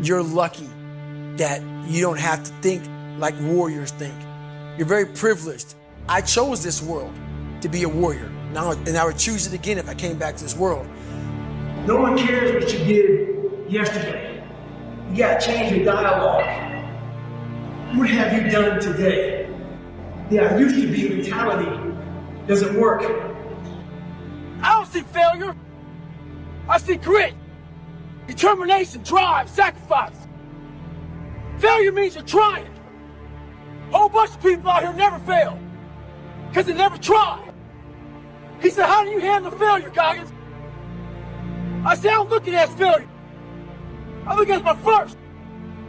You're lucky that you don't have to think like warriors think. You're very privileged. I chose this world to be a warrior. And I would choose it again if I came back to this world. No one cares what you did yesterday. You gotta change your dialogue. What have you done today? The I used to be mentality doesn't work. I don't see failure. I see grit, determination, drive, sacrifice. Failure means you're trying. A whole bunch of people out here never fail because they never try. He said, how do you handle failure, Goggins? I said, I don't look at it as failure. I look at it as my first,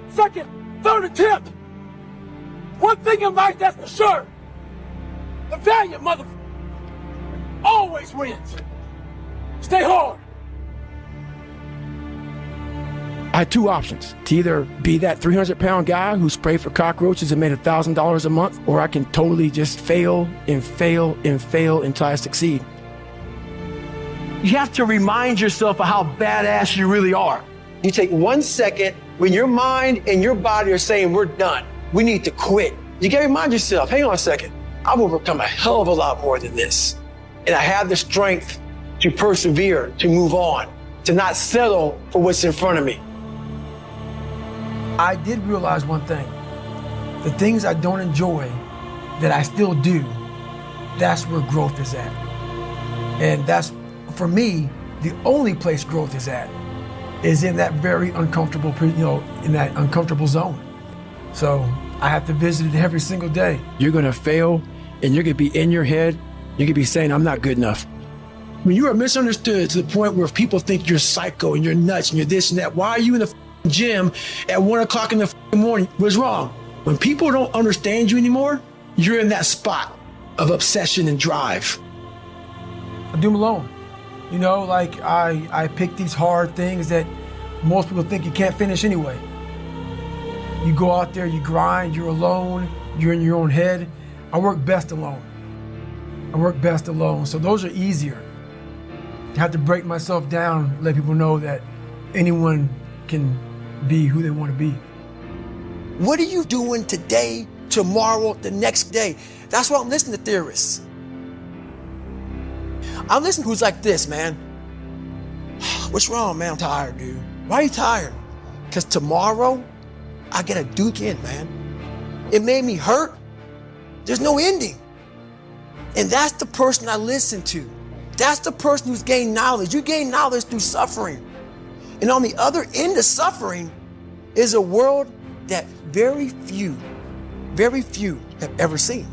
second, third attempt. One thing in life that's for sure. The valiant mother always wins. Stay hard. I had two options: to either be that 300-pound guy who sprayed for cockroaches and made $1,000 a month, or I can totally just fail and fail and fail until I succeed. You have to remind yourself of how badass you really are. You take 1 second when your mind and your body are saying, we're done, we need to quit. You gotta remind yourself, hang on a second, I've overcome a hell of a lot more than this. And I have the strength to persevere, to move on, to not settle for what's in front of me. I did realize one thing. The things I don't enjoy that I still do, that's where growth is at. And that's, for me, the only place growth is at, is in that very uncomfortable, in that uncomfortable zone. So I have to visit it every single day. You're gonna fail, and you're gonna be in your head, you're gonna be saying, I'm not good enough. When you are misunderstood to the point where people think you're psycho and you're nuts and you're this and that, why are you in the gym at 1 o'clock in the morning? What's wrong? When people don't understand you anymore, you're in that spot of obsession and drive. I do them alone. Like I pick these hard things that most people think you can't finish anyway. You go out there, you grind, you're alone, you're in your own head. I work best alone. So those are easier. I have to break myself down, let people know that anyone can be who they want to be. What are you doing today, tomorrow, the next day? That's why I'm listening to theorists. I'm listening to who's like this, man. What's wrong, man? I'm tired, dude. Why are you tired? Because tomorrow, I get a duke in, man. It made me hurt. There's no ending. And that's the person I listen to. That's the person who's gained knowledge. You gain knowledge through suffering. And on the other end of suffering is a world that very few have ever seen.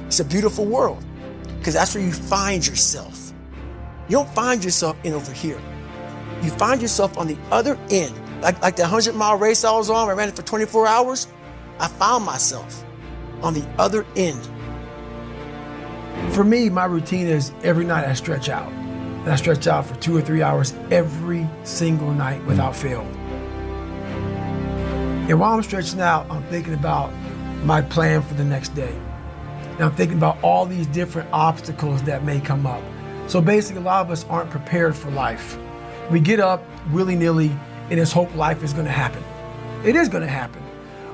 It's a beautiful world because that's where you find yourself. You don't find yourself in over here. You find yourself on the other end. Like the 100-mile race I was on, I ran it for 24 hours. I found myself on the other end. For me, my routine is every night I stretch out. And I stretch out for 2 or 3 hours every single night without fail. And while I'm stretching out, I'm thinking about my plan for the next day. And I'm thinking about all these different obstacles that may come up. So basically, a lot of us aren't prepared for life. We get up willy-nilly and just hope life is gonna happen. It is gonna happen,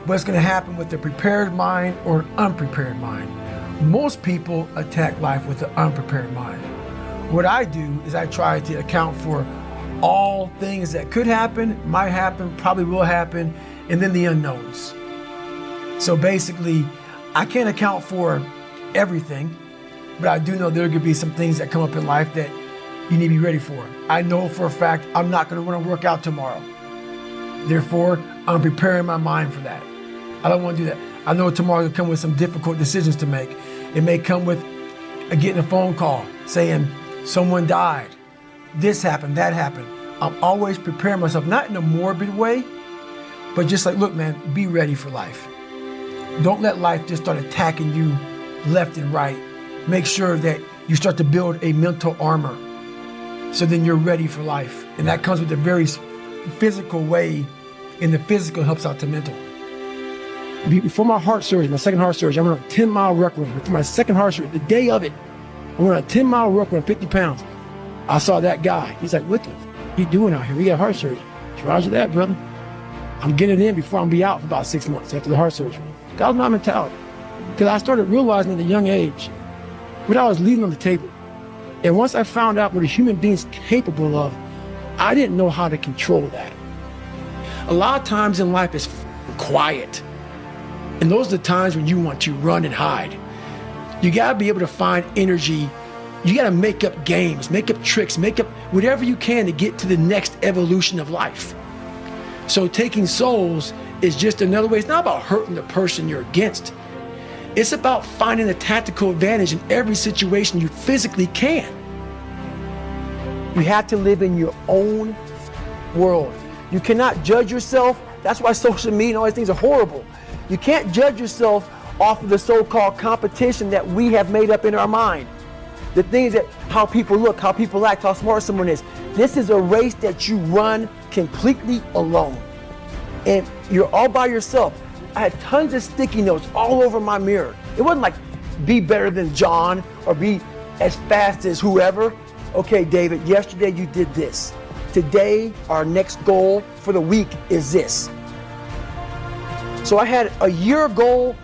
but it's gonna happen with a prepared mind or an unprepared mind. Most people attack life with an unprepared mind. What I do is I try to account for all things that could happen, might happen, probably will happen, and then the unknowns. So basically, I can't account for everything, but I do know there could be some things that come up in life that you need to be ready for. I know for a fact I'm not gonna wanna work out tomorrow. Therefore, I'm preparing my mind for that. I don't wanna do that. I know tomorrow will come with some difficult decisions to make. It may come with getting a phone call saying someone died, this happened, that happened. I'm always preparing myself, not in a morbid way, but just like, look, man, be ready for life. Don't let life just start attacking you left and right. Make sure that you start to build a mental armor so then you're ready for life. And that comes with a very physical way, and the physical helps out the mental. Before my heart surgery, my second heart surgery, I went on a 10-mile ruck run. Before my second heart surgery, the day of it, I went on a 10-mile ruck run, 50 pounds. I saw that guy. He's like, what the f*** you doing out here? We got heart surgery. Roger that, brother. I'm getting in before I'm be out for about 6 months after the heart surgery. That was my mentality. Because I started realizing at a young age what I was leaving on the table. And once I found out what a human being's capable of, I didn't know how to control that. A lot of times in life it's quiet. And those are the times when you want to run and hide. You gotta be able to find energy. You gotta make up games, make up tricks, make up whatever you can to get to the next evolution of life. So taking souls is just another way. It's not about hurting the person you're against. It's about finding a tactical advantage in every situation you physically can. You have to live in your own world. You cannot judge yourself. That's why social media and all these things are horrible. You can't judge yourself off of the so-called competition that we have made up in our mind. The things that, how people look, how people act, how smart someone is. This is a race that you run completely alone. And you're all by yourself. I had tons of sticky notes all over my mirror. It wasn't like be better than John or be as fast as whoever. Okay, David, yesterday you did this. Today, our next goal for the week is this. So I had a year goal,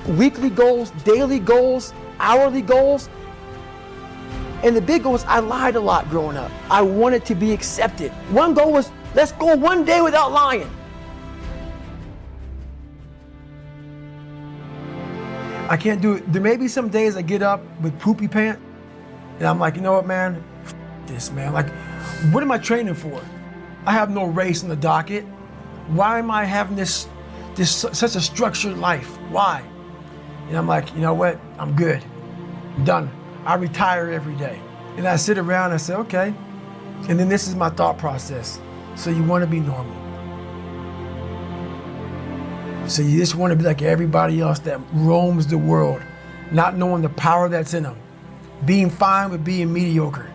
weekly goals, daily goals, hourly goals. And the big goal was I lied a lot growing up. I wanted to be accepted. One goal was, let's go one day without lying. I can't do it. There may be some days I get up with poopy pants and I'm like, you know what, man? F this, man. Like, what am I training for? I have no race on the docket. Why am I having this such a structured life? Why? And I'm like, you know what? I'm good. I'm done. I retire every day. And I sit around and I say, okay. And then this is my thought process. So you want to be normal. So you just want to be like everybody else that roams the world, not knowing the power that's in them. Being fine with being mediocre.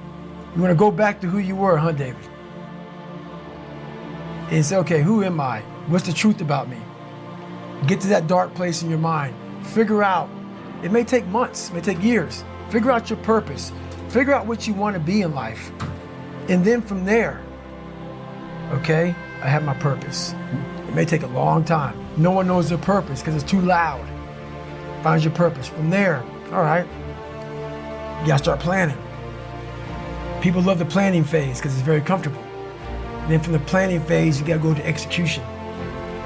You want to go back to who you were, huh, David? And say, okay, who am I? What's the truth about me? Get to that dark place in your mind. Figure out, it may take months, it may take years. Figure out your purpose. Figure out what you want to be in life. And then from there, okay, I have my purpose. It may take a long time. No one knows their purpose because it's too loud. Find your purpose. From there, all right, you gotta start planning. People love the planning phase because it's very comfortable. And then from the planning phase, you gotta go to execution.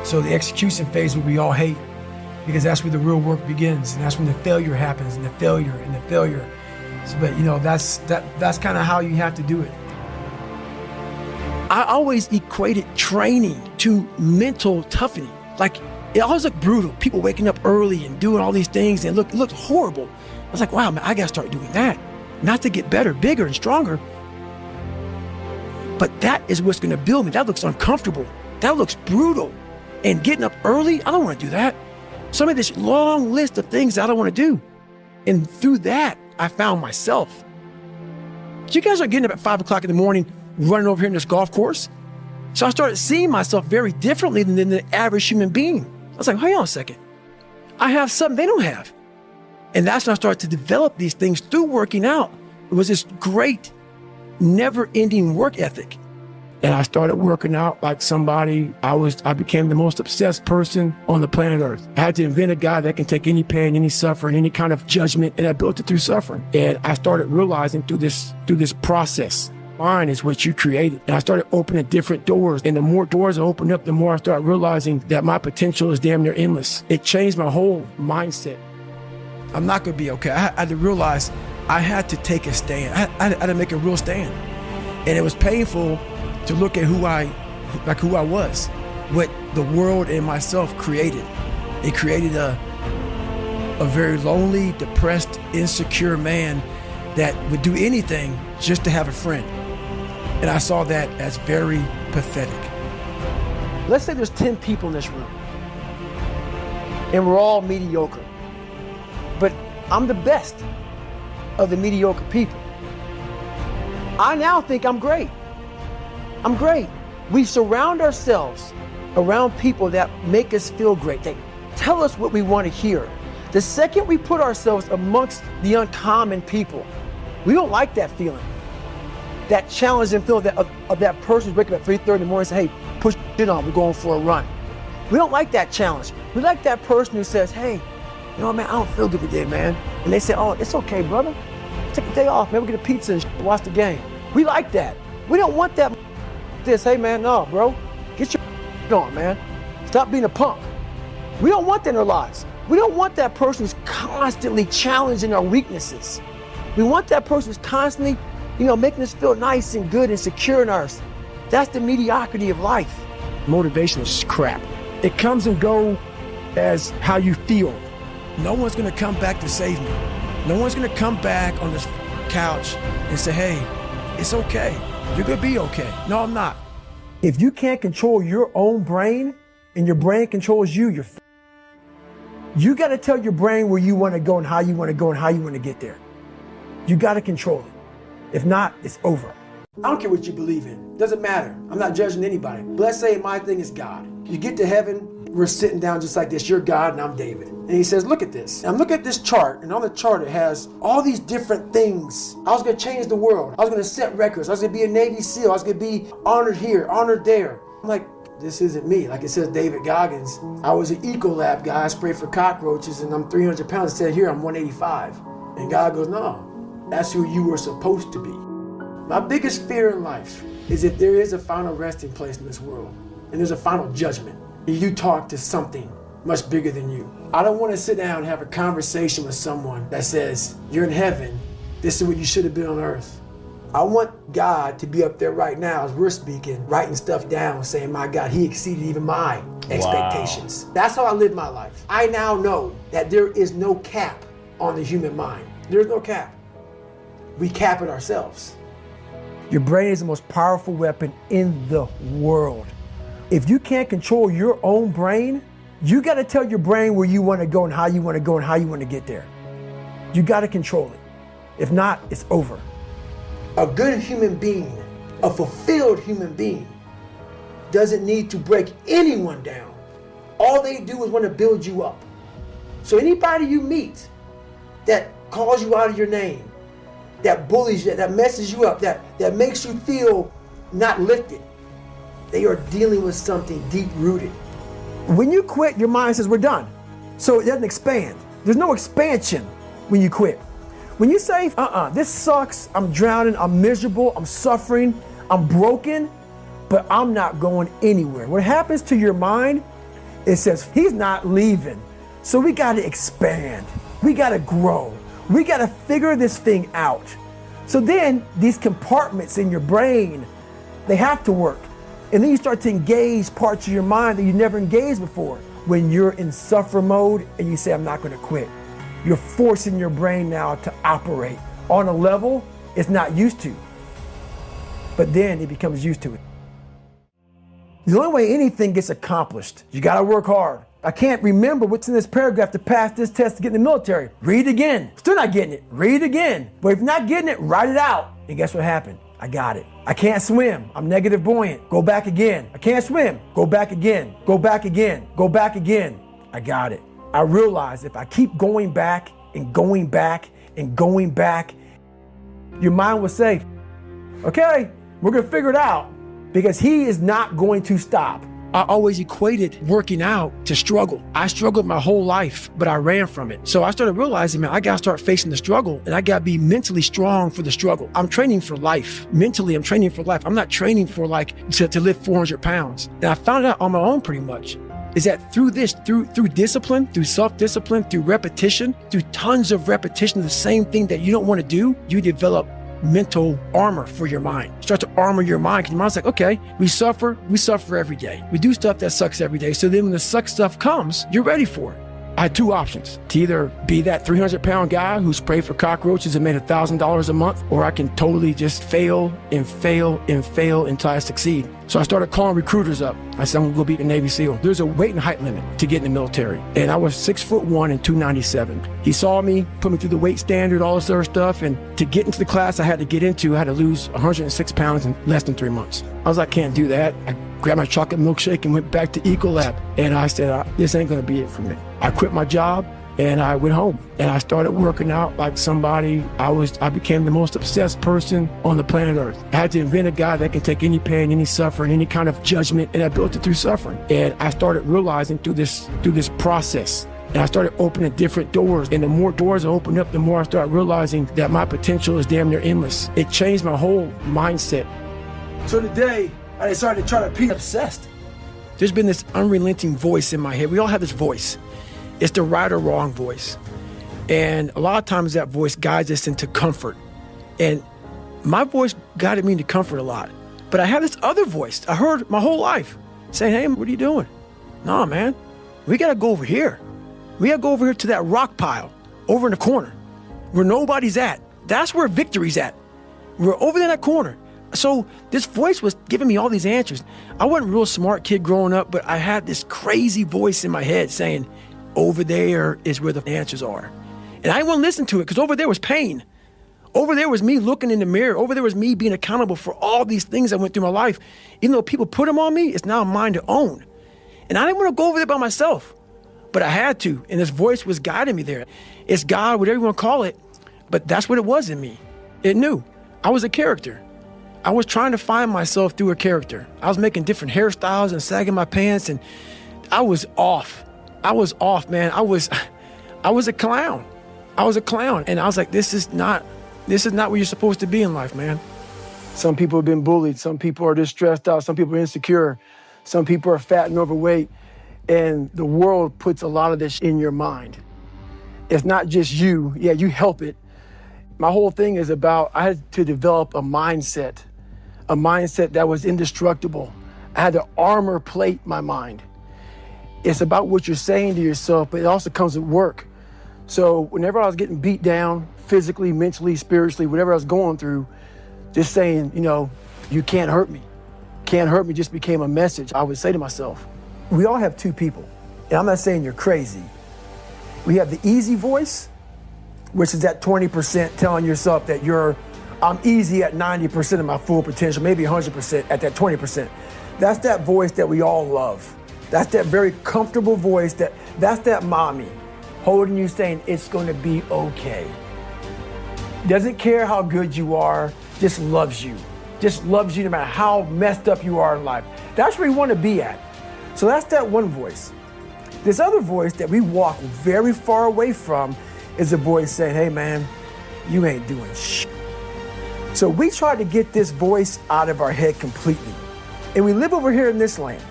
So the execution phase is what we all hate because that's where the real work begins, and that's when the failure happens, and the failure, and the failure. So, but you know, that's kind of how you have to do it. I always equated training to mental toughening. Like, it always looked brutal. People waking up early and doing all these things, and it looked horrible. I was like, wow, man, I gotta start doing that. Not to get better, bigger, and stronger. But that is what's gonna build me. That looks uncomfortable. That looks brutal. And getting up early, I don't wanna do that. So I made this long list of things that I don't wanna do. And through that, I found myself. So you guys are getting up at 5 o'clock in the morning, running over here in this golf course. So I started seeing myself very differently than the average human being. I was like, hang on a second. I have something they don't have. And that's when I started to develop these things through working out. It was this great, never-ending work ethic. And I started working out like somebody, I became the most obsessed person on the planet Earth. I had to invent a guy that can take any pain, any suffering, any kind of judgment, and I built it through suffering. And I started realizing through this process, mind is what you created. And I started opening different doors. And the more doors I opened up, the more I started realizing that my potential is damn near endless. It changed my whole mindset. I'm not gonna be okay. I had to realize I had to take a stand. I had to make a real stand. And it was painful to look at who I was, what the world and myself created. It created a very lonely, depressed, insecure man that would do anything just to have a friend. And I saw that as very pathetic. Let's say there's 10 people in this room and we're all mediocre, but I'm the best of the mediocre people. I now think I'm great. I'm great. We surround ourselves around people that make us feel great. They tell us what we want to hear. The second we put ourselves amongst the uncommon people, we don't like that feeling. That challenge and feel of that person waking up at 3:30 in the morning and say, hey, push it on, we're going for a run. We don't like that challenge. We like that person who says, hey, you know what, man, I don't feel good today, man. And they say, oh, it's okay, brother. Take a day off, man, we'll get a pizza and watch the game. We like that. We don't want that this, hey man, no, bro. Get your on, man. Stop being a punk. We don't want that in our lives. We don't want that person who's constantly challenging our weaknesses. We want that person who's constantly, making us feel nice and good and secure in ours. That's the mediocrity of life. Motivation is crap. It comes and goes as how you feel. No one's gonna come back to save me. No one's gonna come back on this couch and say, hey, it's okay. You're gonna be okay. No, I'm not. If you can't control your own brain and your brain controls you, you gotta tell your brain where you wanna go and how you wanna go and how you wanna get there. You gotta control it. If not, it's over. I don't care what you believe in. Doesn't matter. I'm not judging anybody. But let's say my thing is God. You get to heaven, we're sitting down just like this. You're God and I'm David. And he says, look at this. And I'm looking at this chart, and on the chart it has all these different things. I was gonna change the world. I was gonna set records. I was gonna be a Navy SEAL. I was gonna be honored here, honored there. I'm like, this isn't me. Like it says David Goggins. I was an Ecolab guy. I sprayed for cockroaches and I'm 300 pounds. It said here I'm 185. And God goes, no, that's who you were supposed to be. My biggest fear in life is if there is a final resting place in this world and there's a final judgment, and you talk to something much bigger than you. I don't want to sit down and have a conversation with someone that says, you're in heaven, this is what you should have been on earth. I want God to be up there right now as we're speaking, writing stuff down, saying, my God, he exceeded even my expectations. Wow. That's how I live my life. I now know that there is no cap on the human mind. There's no cap. We cap it ourselves. Your brain is the most powerful weapon in the world. If you can't control your own brain, you got to tell your brain where you want to go and how you want to go and how you want to get there. You got to control it. If not, it's over. A good human being, a fulfilled human being, doesn't need to break anyone down. All they do is want to build you up. So anybody you meet that calls you out of your name, that bullies you, that messes you up, that makes you feel not lifted, they are dealing with something deep-rooted. When you quit, your mind says, we're done. So it doesn't expand. There's no expansion when you quit. When you say, this sucks, I'm drowning, I'm miserable, I'm suffering, I'm broken, but I'm not going anywhere. What happens to your mind, it says, he's not leaving. So we gotta expand, we gotta grow, we gotta figure this thing out. So then these compartments in your brain, they have to work. And then you start to engage parts of your mind that you never engaged before. When you're in suffer mode and you say, I'm not gonna quit. You're forcing your brain now to operate on a level it's not used to. But then it becomes used to it. The only way anything gets accomplished, you gotta work hard. I can't remember what's in this paragraph to pass this test to get in the military. Read it again. Still not getting it. Read it again. But if you're not getting it, write it out. And guess what happened? I got it. I can't swim. I'm negative buoyant. Go back again. I can't swim. Go back again. Go back again. Go back again. I got it. I realized if I keep going back and going back and going back, your mind will say, okay, we're gonna figure it out, because he is not going to stop. I always equated working out to struggle. I struggled my whole life, but I ran from it. So I started realizing, man, I gotta start facing the struggle, and I gotta be mentally strong for the struggle. I'm training for life. Mentally, I'm training for life. I'm not training for to lift 400 pounds. And I found out on my own pretty much, is that through discipline, through self-discipline, through repetition, through tons of repetition of the same thing that you don't want to do, you develop mental armor for your mind. Start to armor your mind, because your mind's like, okay, we suffer every day. We do stuff that sucks every day. So then when the suck stuff comes, you're ready for it. I had two options: to either be that 300-pound guy who sprayed for cockroaches and made $1,000 a month, or I can totally just fail and fail and fail until I succeed. So I started calling recruiters up. I said, I'm gonna go be a Navy SEAL. There's a weight and height limit to get in the military. And I was 6'1" and 297. He saw me, put me through the weight standard, all this other stuff. And to get into the class I had to lose 106 pounds in less than 3 months. I was like, can't do that. I grabbed my chocolate milkshake and went back to Ecolab. And I said, this ain't gonna be it for me. I quit my job, And I went home and I started working out like somebody. I became the most obsessed person on the planet Earth. I had to invent a guy that can take any pain, any suffering, any kind of judgment, and I built it through suffering. And I started realizing through this process, and I started opening different doors. And the more doors I opened up, the more I started realizing that my potential is damn near endless. It changed my whole mindset. So today, I decided to try to be obsessed. There's been this unrelenting voice in my head. We all have this voice. It's the right or wrong voice. And a lot of times that voice guides us into comfort. And my voice guided me into comfort a lot. But I have this other voice I heard my whole life saying, hey, what are you doing? Nah, man, we gotta go over here. We gotta go over here to that rock pile over in the corner where nobody's at. That's where victory's at. We're over in that corner. So this voice was giving me all these answers. I wasn't a real smart kid growing up, but I had this crazy voice in my head saying, over there is where the answers are. And I didn't want to listen to it because over there was pain. Over there was me looking in the mirror. Over there was me being accountable for all these things I went through my life. Even though people put them on me, it's now mine to own. And I didn't want to go over there by myself, but I had to. And this voice was guiding me there. It's God, whatever you want to call it, but that's what it was in me. It knew. I was a character. I was trying to find myself through a character. I was making different hairstyles and sagging my pants, and I was off. I was off, man. I was a clown. I was a clown. And I was like, this is not where you're supposed to be in life, man. Some people have been bullied. Some people are just stressed out. Some people are insecure. Some people are fat and overweight. And the world puts a lot of this in your mind. It's not just you. Yeah, you help it. My whole thing is about, I had to develop a mindset that was indestructible. I had to armor plate my mind. It's about what you're saying to yourself, but it also comes with work. So whenever I was getting beat down, physically, mentally, spiritually, whatever I was going through, just saying, you can't hurt me. Can't hurt me just became a message. I would say to myself, we all have two people. And I'm not saying you're crazy. We have the easy voice, which is that 20% telling yourself that I'm easy at 90% of my full potential, maybe 100% at that 20%. That's that voice that we all love. That's that very comfortable voice that's that mommy holding you saying it's gonna be okay. Doesn't care how good you are, just loves you. Just loves you no matter how messed up you are in life. That's where you wanna be at. So that's that one voice. This other voice that we walk very far away from is a voice saying, hey man, you ain't doing shit. So we try to get this voice out of our head completely. And we live over here in this land.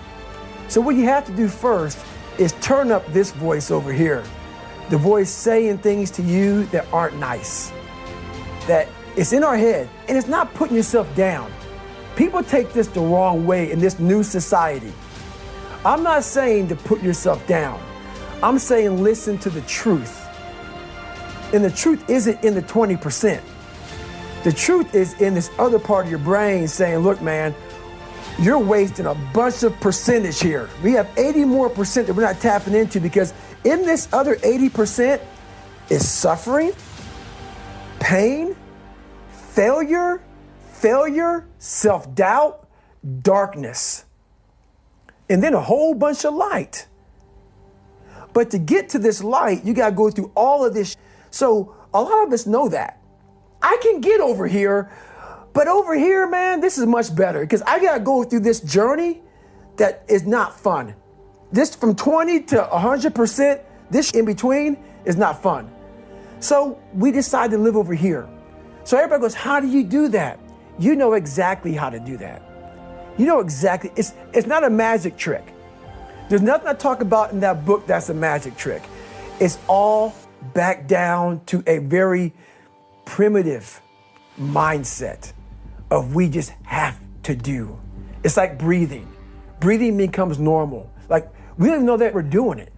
So what you have to do first is turn up this voice over here. The voice saying things to you that aren't nice. That it's in our head, and it's not putting yourself down. People take this the wrong way in this new society. I'm not saying to put yourself down. I'm saying listen to the truth. And the truth isn't in the 20%. The truth is in this other part of your brain saying, look, man, you're wasting a bunch of percentage here. We have 80 more percent that we're not tapping into because in this other 80% is suffering, pain, failure, self-doubt, darkness, and then a whole bunch of light. But to get to this light, you gotta go through all of this. So a lot of us know that. I can get over here, but over here, man, this is much better because I gotta go through this journey that is not fun. This from 20 to 100%, this in between is not fun. So we decide to live over here. So everybody goes, how do you do that? You know exactly how to do that. You know exactly, it's not a magic trick. There's nothing I talk about in that book that's a magic trick. It's all back down to a very primitive mindset of we just have to do. It's like breathing. Breathing becomes normal. Like we don't even know that we're doing it.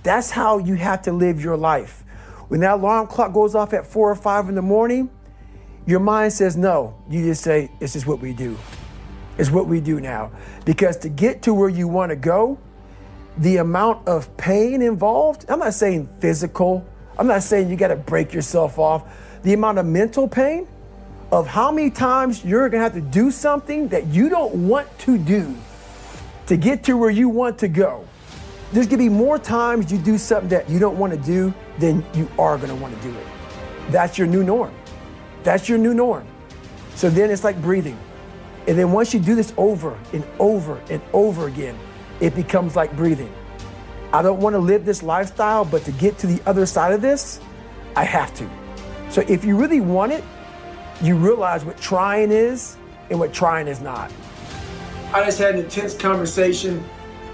That's how you have to live your life. When that alarm clock goes off at 4 or 5 in the morning, your mind says no. You just say, this is what we do. It's what we do now. Because to get to where you want to go, the amount of pain involved, I'm not saying physical, I'm not saying you got to break yourself off. The amount of mental pain of how many times you're gonna have to do something that you don't want to do to get to where you want to go. There's gonna be more times you do something that you don't wanna do than you are gonna wanna do it. That's your new norm. That's your new norm. So then it's like breathing. And then once you do this over and over and over again, it becomes like breathing. I don't wanna live this lifestyle, but to get to the other side of this, I have to. So if you really want it, you realize what trying is and what trying is not. I just had an intense conversation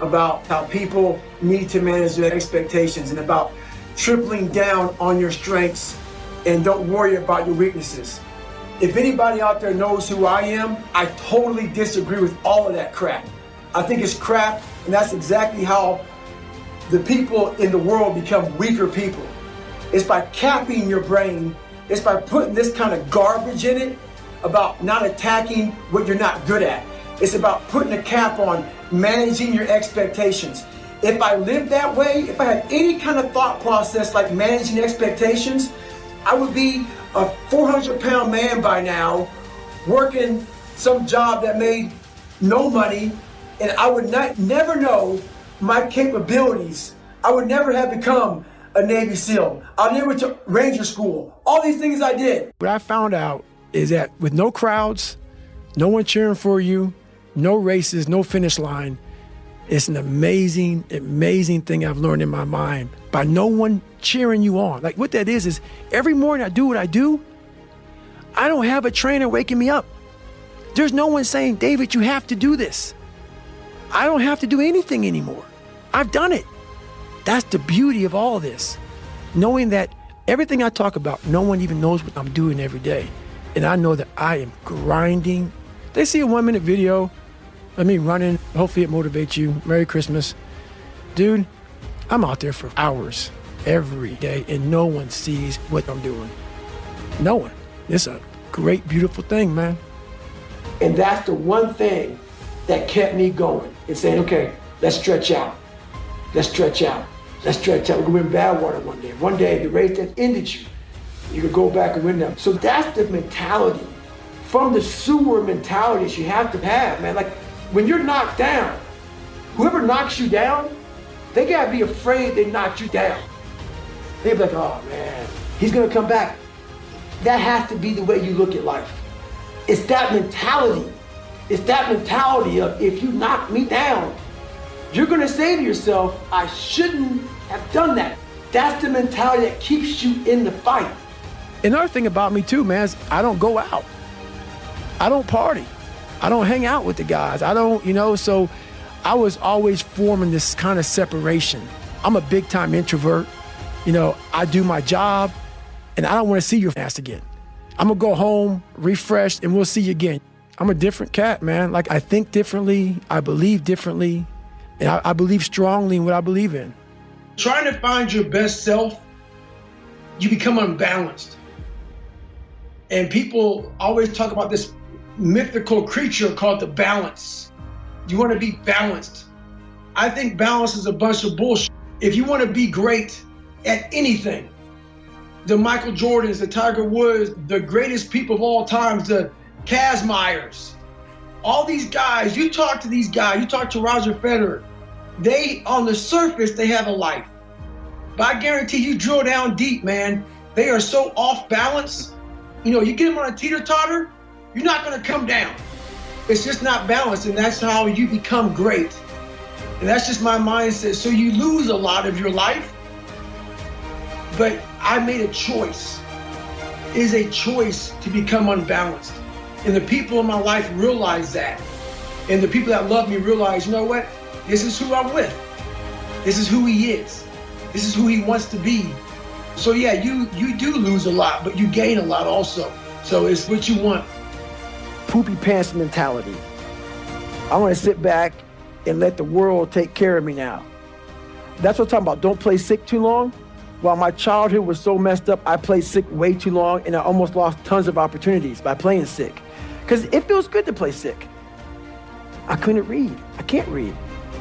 about how people need to manage their expectations and about tripling down on your strengths and don't worry about your weaknesses. If anybody out there knows who I am, I totally disagree with all of that crap. I think it's crap, and that's exactly how the people in the world become weaker people. It's by capping your brain. It's by putting this kind of garbage in it about not attacking what you're not good at. It's about putting a cap on managing your expectations. If I lived that way, if I had any kind of thought process like managing expectations, I would be a 400-pound man by now, working some job that made no money, and I would never know my capabilities. I would never have become a Navy SEAL. I never went to Ranger School. All these things I did. What I found out is that with no crowds, no one cheering for you, no races, no finish line, it's an amazing, amazing thing I've learned in my mind by no one cheering you on. Like what that is every morning I do what I do, I don't have a trainer waking me up. There's no one saying, David, you have to do this. I don't have to do anything anymore. I've done it. That's the beauty of all of this. Knowing that everything I talk about, no one even knows what I'm doing every day. And I know that I am grinding. They see a 1-minute video of me running. Hopefully it motivates you. Merry Christmas. Dude, I'm out there for hours every day and no one sees what I'm doing. No one. It's a great, beautiful thing, man. And that's the one thing that kept me going and saying, okay, let's stretch out. Let's stretch out. Let's stretch out. We're gonna win Badwater one day. One day, the race that ended you, you could go back and win them. So that's the mentality. From the sewer mentalities you have to have, man. Like when you're knocked down, whoever knocks you down, they gotta be afraid they knocked you down. They'd be like, oh man, he's gonna come back. That has to be the way you look at life. It's that mentality. It's that mentality of if you knock me down, you're gonna say to yourself, I shouldn't have done that. That's the mentality that keeps you in the fight. Another thing about me too, man, is I don't go out. I don't party. I don't hang out with the guys. I don't, so I was always forming this kind of separation. I'm a big time introvert. I do my job and I don't want to see your ass again. I'm gonna go home, refreshed, and we'll see you again. I'm a different cat, man. Like I think differently, I believe differently, and I believe strongly in what I believe in. Trying to find your best self, you become unbalanced. And people always talk about this mythical creature called the balance. You want to be balanced. I think balance is a bunch of bullshit. If you want to be great at anything, the Michael Jordans, the Tiger Woods, the greatest people of all times, the Kazmaiers, all these guys, you talk to these guys, you talk to Roger Federer, they, on the surface, they have a life. But I guarantee you drill down deep, man, they are so off balance. You get them on a teeter-totter, you're not gonna come down. It's just not balanced, and that's how you become great. And that's just my mindset. So you lose a lot of your life, but I made a choice. It is a choice to become unbalanced. And the people in my life realize that. And the people that love me realize, you know what? This is who I'm with. This is who he is. This is who he wants to be. So yeah, you do lose a lot, but you gain a lot also. So it's what you want. Poopy pants mentality. I want to sit back and let the world take care of me now. That's what I'm talking about. Don't play sick too long. While my childhood was so messed up, I played sick way too long, and I almost lost tons of opportunities by playing sick. Because it feels good to play sick. I couldn't read. I can't read.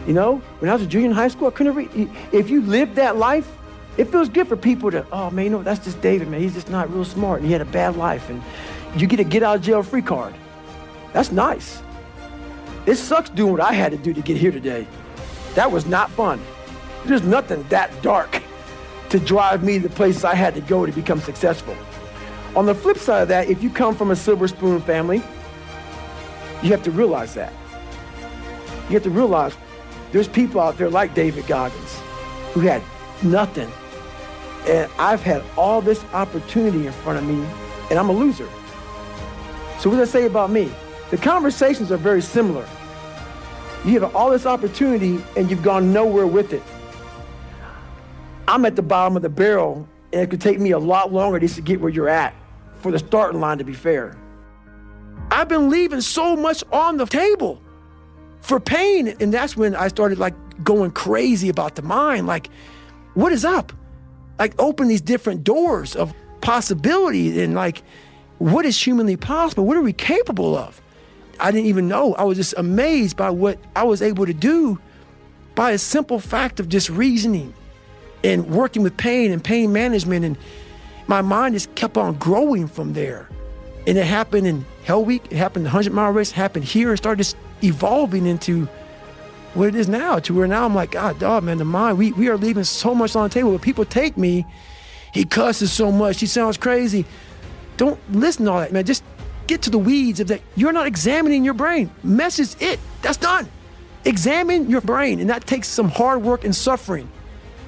When I was a junior in high school, I couldn't read. If you live that life, it feels good for people to, oh man, that's just David, man. He's just not real smart, and he had a bad life, and you get a get out of jail free card. That's nice. It sucks doing what I had to do to get here today. That was not fun. There's nothing that dark to drive me to the places I had to go to become successful. On the flip side of that, if you come from a silver spoon family, you have to realize that. You have to realize there's people out there like David Goggins who had nothing. And I've had all this opportunity in front of me, and I'm a loser. So what does that say about me? The conversations are very similar. You have all this opportunity, and you've gone nowhere with it. I'm at the bottom of the barrel, and it could take me a lot longer just to get where you're at for the starting line, to be fair. I've been leaving so much on the table for pain, and that's when I started like going crazy about the mind. Like, what is up? Like, open these different doors of possibility, and like, what is humanly possible? What are we capable of? I didn't even know. I was just amazed by what I was able to do by a simple fact of just reasoning and working with pain and pain management. And my mind just kept on growing from there. And it happened in Hell Week, it happened in the 100-mile race, it happened here, and started just evolving into what it is now, to where now I'm like, God, dog, man, the mind, we are leaving so much on the table. But people take me, he cusses so much, he sounds crazy. Don't listen to all that, man. Just get to the weeds of that. You're not examining your brain. Message it. That's done. Examine your brain, and that takes some hard work and suffering.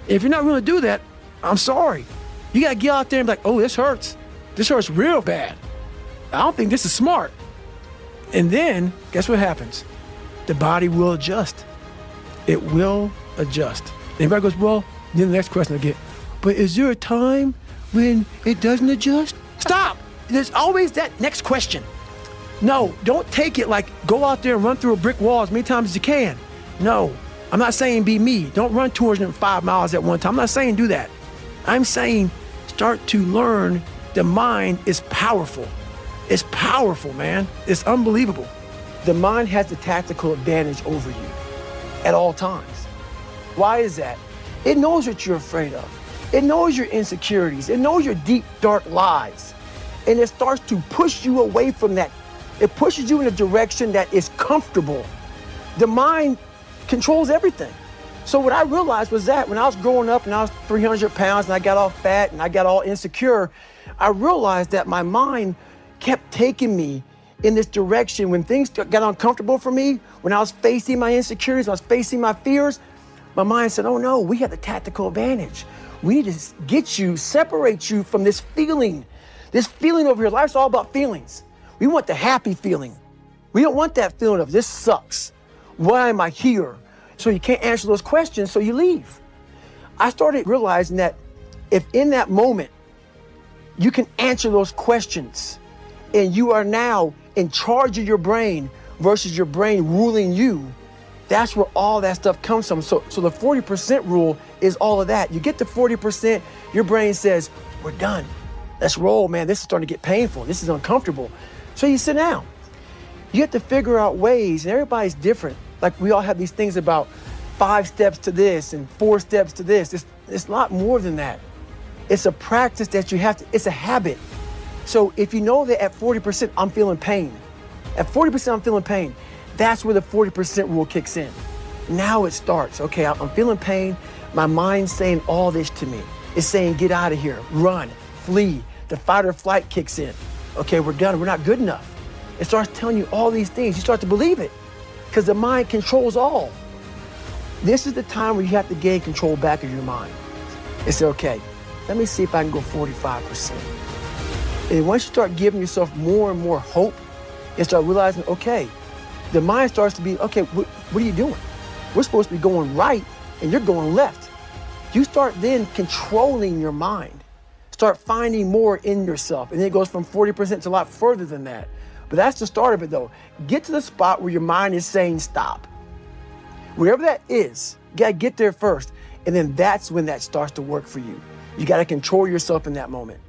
If you're not willing to do that, I'm sorry. You gotta get out there and be like, oh, this hurts. This hurts real bad. I don't think this is smart. And then, guess what happens? The body will adjust. It will adjust. Everybody goes, well, then the next question I get, but is there a time when it doesn't adjust? Stop. There's always that next question. No, don't take it like go out there and run through a brick wall as many times as you can. No, I'm not saying be me. Don't run 205 miles at one time. I'm not saying do that. I'm saying start to learn the mind is powerful. It's powerful, man. It's unbelievable. The mind has the tactical advantage over you at all times. Why is that? It knows what you're afraid of. It knows your insecurities. It knows your deep, dark lies. And it starts to push you away from that. It pushes you in a direction that is comfortable. The mind controls everything. So what I realized was that when I was growing up and I was 300 pounds and I got all fat and I got all insecure, I realized that my mind kept taking me in this direction. When things got uncomfortable for me, when I was facing my insecurities, when I was facing my fears, my mind said, oh no, we have the tactical advantage. We need to get you, separate you from this feeling. This feeling over here, life's all about feelings. We want the happy feeling. We don't want that feeling of this sucks. Why am I here? So you can't answer those questions, so you leave. I started realizing that if in that moment you can answer those questions and you are now in charge of your brain versus your brain ruling you, that's where all that stuff comes from. So the 40% rule is all of that. You get to 40%, your brain says, we're done. Let's roll, man. This is starting to get painful. This is uncomfortable. So you sit down. You have to figure out ways, and everybody's different. Like we all have these things about 5 steps to this and 4 steps to this. It's a lot more than that. It's a practice that you have to, it's a habit. So if you know that at 40%, I'm feeling pain. At 40%, I'm feeling pain. That's where the 40% rule kicks in. Now it starts. Okay, I'm feeling pain. My mind's saying all this to me. It's saying, get out of here, run, flee. The fight or flight kicks in. Okay, we're done. We're not good enough. It starts telling you all these things. You start to believe it because the mind controls all. This is the time where you have to gain control back of your mind. It's okay. Let me see if I can go 45%. And once you start giving yourself more and more hope and start realizing, okay, the mind starts to be, okay, what are you doing? We're supposed to be going right and you're going left. You start then controlling your mind. Start finding more in yourself. And then it goes from 40% to a lot further than that. But that's the start of it though. Get to the spot where your mind is saying stop. Wherever that is, you gotta get there first. And then that's when that starts to work for you. You gotta control yourself in that moment.